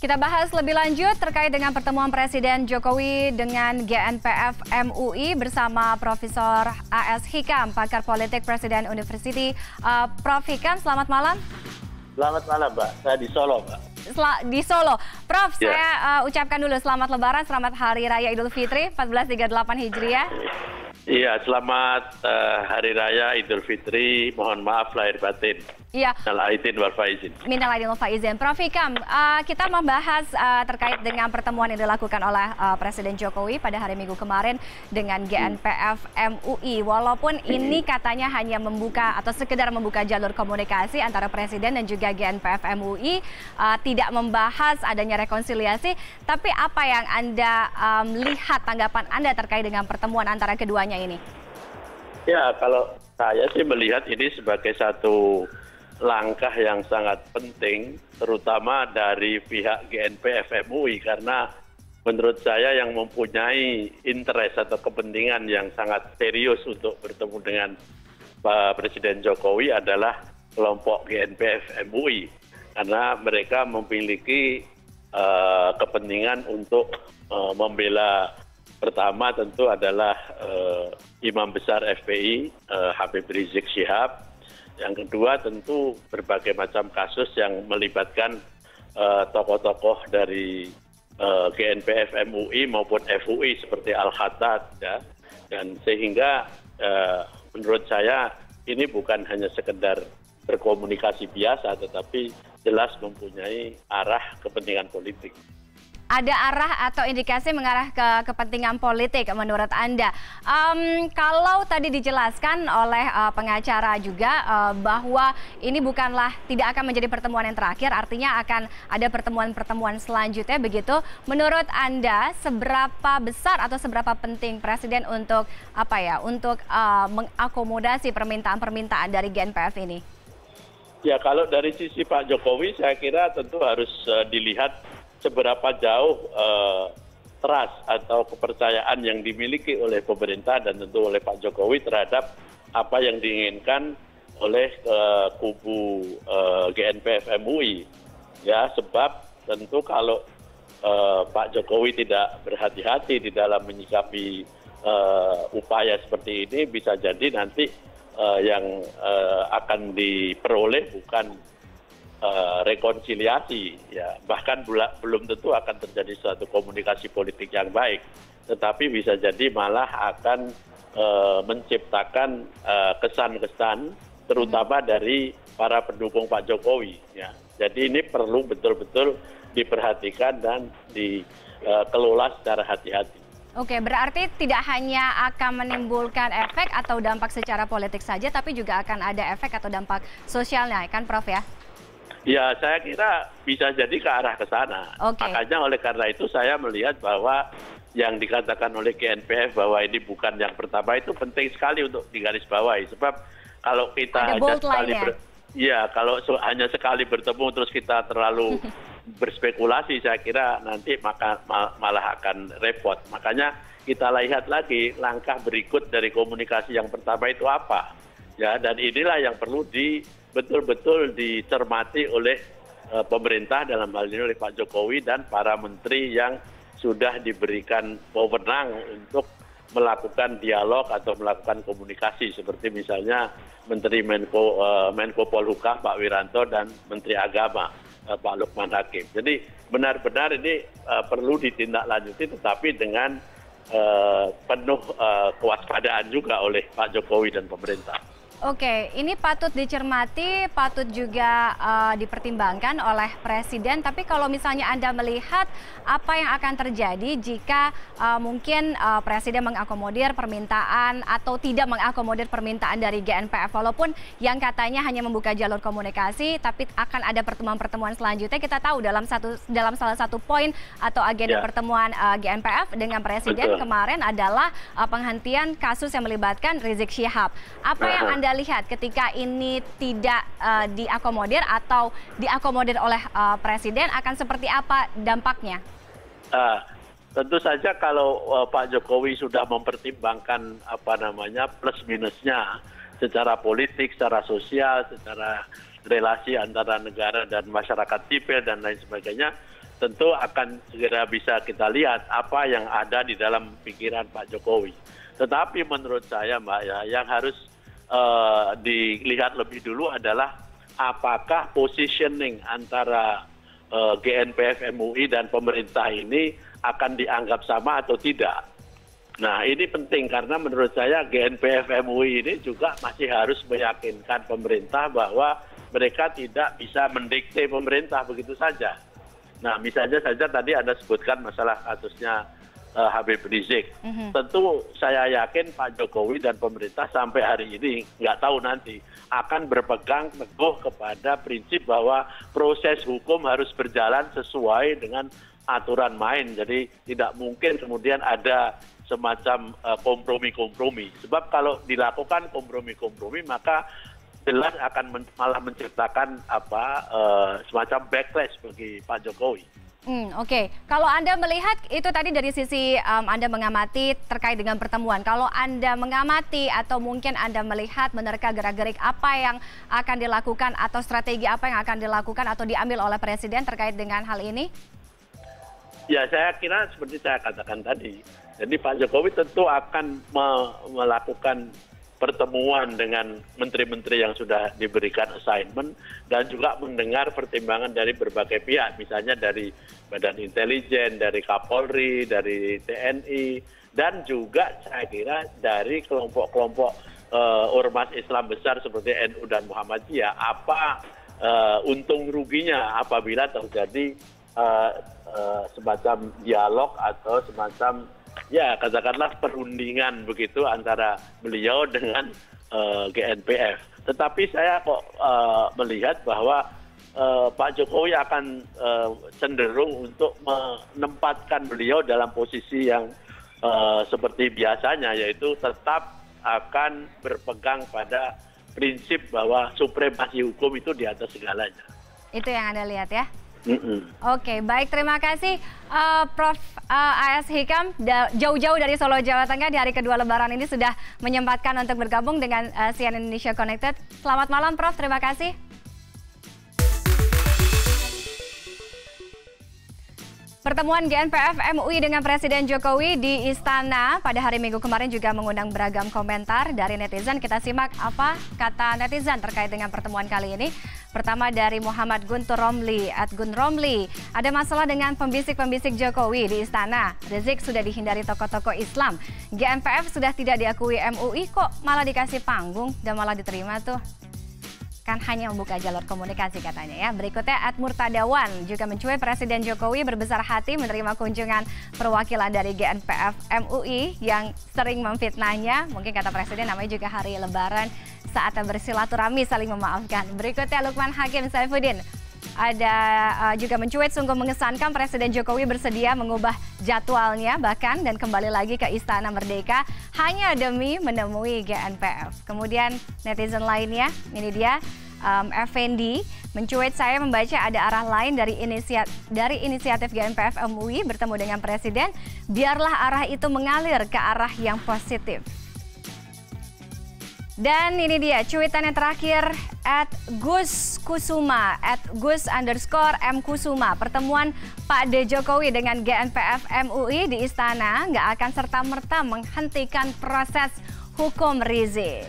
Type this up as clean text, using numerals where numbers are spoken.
Kita bahas lebih lanjut terkait dengan pertemuan Presiden Jokowi dengan GNPF MUI bersama Profesor AS Hikam, pakar politik Presiden University. Prof Hikam, selamat malam. Selamat malam, Mbak. Saya di Solo, Mbak. Di Solo. Prof, Ya. saya ucapkan dulu selamat Lebaran, selamat Hari Raya Idul Fitri 1438 Hijriah. Iya, selamat Hari Raya Idul Fitri. Mohon maaf lahir batin. Iya. Minal aidin wal faizin. Minal aidin wal faizin. Prof Hikam, kita membahas terkait dengan pertemuan yang dilakukan oleh Presiden Jokowi pada hari Minggu kemarin dengan GNPF MUI. Walaupun ini katanya hanya membuka atau sekedar membuka jalur komunikasi antara Presiden dan juga GNPF MUI, tidak membahas adanya rekonsiliasi. Tapi apa yang Anda lihat, tanggapan Anda terkait dengan pertemuan antara keduanya ini? Ya, kalau saya sih melihat ini sebagai satu langkah yang sangat penting, terutama dari pihak GNPF MUI, karena menurut saya yang mempunyai interest atau kepentingan yang sangat serius untuk bertemu dengan Pak Presiden Jokowi adalah kelompok GNPF MUI, karena mereka memiliki kepentingan untuk membela, pertama tentu adalah Imam Besar FPI Habib Rizik Syihab. Yang kedua tentu berbagai macam kasus yang melibatkan tokoh-tokoh dari GNPF MUI maupun FUI seperti Al-Khattab, ya. Dan sehingga menurut saya ini bukan hanya sekedar berkomunikasi biasa, tetapi jelas mempunyai arah kepentingan politik. Ada arah atau indikasi mengarah ke kepentingan politik menurut Anda. Kalau tadi dijelaskan oleh pengacara juga bahwa ini bukanlah, tidak akan menjadi pertemuan yang terakhir, artinya akan ada pertemuan-pertemuan selanjutnya begitu. Menurut Anda seberapa besar atau seberapa penting Presiden untuk untuk mengakomodasi permintaan-permintaan dari GNPF ini? Ya, kalau dari sisi Pak Jokowi saya kira tentu harus dilihat seberapa jauh trust atau kepercayaan yang dimiliki oleh pemerintah dan tentu oleh Pak Jokowi terhadap apa yang diinginkan oleh kubu GNPF MUI. Ya, sebab tentu kalau Pak Jokowi tidak berhati-hati di dalam menyikapi upaya seperti ini, bisa jadi nanti yang akan diperoleh bukan rekonsiliasi, ya, bahkan belum tentu akan terjadi suatu komunikasi politik yang baik, tetapi bisa jadi malah akan menciptakan kesan-kesan terutama dari para pendukung Pak Jokowi, ya. Jadi ini perlu betul-betul diperhatikan dan dikelola secara hati-hati. Oke, berarti tidak hanya akan menimbulkan efek atau dampak secara politik saja, tapi juga akan ada efek atau dampak sosialnya, kan Prof ya? Ya, saya kira bisa jadi ke arah ke sana. Okay. Makanya oleh karena itu saya melihat bahwa yang dikatakan oleh GNPF bahwa ini bukan yang pertama itu penting sekali untuk digarisbawahi. Sebab kalau kita kalau hanya sekali bertemu terus kita terlalu berspekulasi, saya kira nanti malah akan repot. Makanya kita lihat lagi langkah berikut dari komunikasi yang pertama itu apa. Ya, dan inilah yang perlu betul-betul dicermati oleh pemerintah, dalam hal ini oleh Pak Jokowi dan para menteri yang sudah diberikan wewenang untuk melakukan dialog atau melakukan komunikasi, seperti misalnya Menteri Menko Polhukam Pak Wiranto dan Menteri Agama Pak Lukman Hakim. Jadi benar-benar ini perlu ditindaklanjuti, tetapi dengan penuh kewaspadaan juga oleh Pak Jokowi dan pemerintah. Oke, ini patut dicermati, patut juga dipertimbangkan oleh Presiden. Tapi kalau misalnya Anda melihat apa yang akan terjadi jika mungkin Presiden mengakomodir permintaan atau tidak mengakomodir permintaan dari GNPF, walaupun yang katanya hanya membuka jalur komunikasi, tapi akan ada pertemuan-pertemuan selanjutnya. Kita tahu dalam salah satu poin atau agenda pertemuan GNPF dengan Presiden kemarin adalah penghentian kasus yang melibatkan Rizik Syihab. Apa yang Anda lihat ketika ini tidak diakomodir atau diakomodir oleh Presiden, akan seperti apa dampaknya? Tentu saja kalau Pak Jokowi sudah mempertimbangkan plus minusnya secara politik, secara sosial, secara relasi antara negara dan masyarakat sipil dan lain sebagainya, tentu akan segera bisa kita lihat apa yang ada di dalam pikiran Pak Jokowi. Tetapi menurut saya Mbak ya, yang harus dilihat lebih dulu adalah apakah positioning antara GNPF MUI dan pemerintah ini akan dianggap sama atau tidak. Nah ini penting karena menurut saya GNPF MUI ini juga masih harus meyakinkan pemerintah bahwa mereka tidak bisa mendikte pemerintah begitu saja. Nah misalnya saja tadi Anda sebutkan masalah kasusnya Habib Rizik. Tentu saya yakin Pak Jokowi dan pemerintah sampai hari ini, nggak tahu nanti, akan berpegang teguh kepada prinsip bahwa proses hukum harus berjalan sesuai dengan aturan main. Jadi tidak mungkin kemudian ada semacam kompromi-kompromi. Sebab kalau dilakukan kompromi-kompromi maka jelas akan malah menciptakan semacam backlash bagi Pak Jokowi. Oke. Kalau Anda melihat itu tadi dari sisi Anda mengamati terkait dengan pertemuan. Kalau Anda mengamati atau mungkin Anda melihat menerka gerak-gerik apa yang akan dilakukan atau strategi apa yang akan dilakukan atau diambil oleh Presiden terkait dengan hal ini? Ya saya kira seperti saya katakan tadi. Jadi Pak Jokowi tentu akan melakukan pertemuan dengan menteri-menteri yang sudah diberikan assignment dan juga mendengar pertimbangan dari berbagai pihak, misalnya dari Badan Intelijen, dari Kapolri, dari TNI, dan juga saya kira dari kelompok-kelompok ormas Islam besar seperti NU dan Muhammadiyah. Apa untung ruginya apabila terjadi semacam dialog atau semacam ya katakanlah perundingan begitu antara beliau dengan GNPF. Tetapi saya kok melihat bahwa Pak Jokowi akan cenderung untuk menempatkan beliau dalam posisi yang seperti biasanya, yaitu tetap akan berpegang pada prinsip bahwa supremasi hukum itu di atas segalanya. Itu yang Anda lihat ya? Oke, baik, terima kasih Prof. A.S. Hikam, jauh-jauh dari Solo, Jawa Tengah di hari kedua Lebaran ini sudah menyempatkan untuk bergabung dengan CNN Indonesia Connected. Selamat malam Prof, terima kasih. Pertemuan GNPF MUI dengan Presiden Jokowi di Istana pada hari Minggu kemarin juga mengundang beragam komentar dari netizen. Kita simak apa kata netizen terkait dengan pertemuan kali ini. Pertama dari Muhammad Guntur Romli, @Gunromli. Ada masalah dengan pembisik-pembisik Jokowi di Istana. Rizik sudah dihindari tokoh-tokoh Islam. GNPF sudah tidak diakui MUI, kok malah dikasih panggung dan malah diterima tuh. Kan hanya membuka jalur komunikasi katanya ya. Berikutnya @Murtadawan juga mencuit Presiden Jokowi berbesar hati menerima kunjungan perwakilan dari GNPF MUI yang sering memfitnahnya. Mungkin kata Presiden namanya juga hari Lebaran, saatnya bersilaturahmi saling memaafkan. Berikutnya Lukman Hakim Saifuddin ada juga mencuit sungguh mengesankan Presiden Jokowi bersedia mengubah jadwalnya bahkan dan kembali lagi ke Istana Merdeka hanya demi menemui GNPF. Kemudian netizen lainnya, ini dia Effendi mencuit, saya membaca ada arah lain dari inisiatif GNPF MUI bertemu dengan Presiden, biarlah arah itu mengalir ke arah yang positif. Dan ini dia cuitan yang terakhir @Gus_Kusuma, @Gus_M_Kusuma. Pertemuan Pak D. Jokowi dengan GNPF MUI di Istana nggak akan serta-merta menghentikan proses hukum Rizik.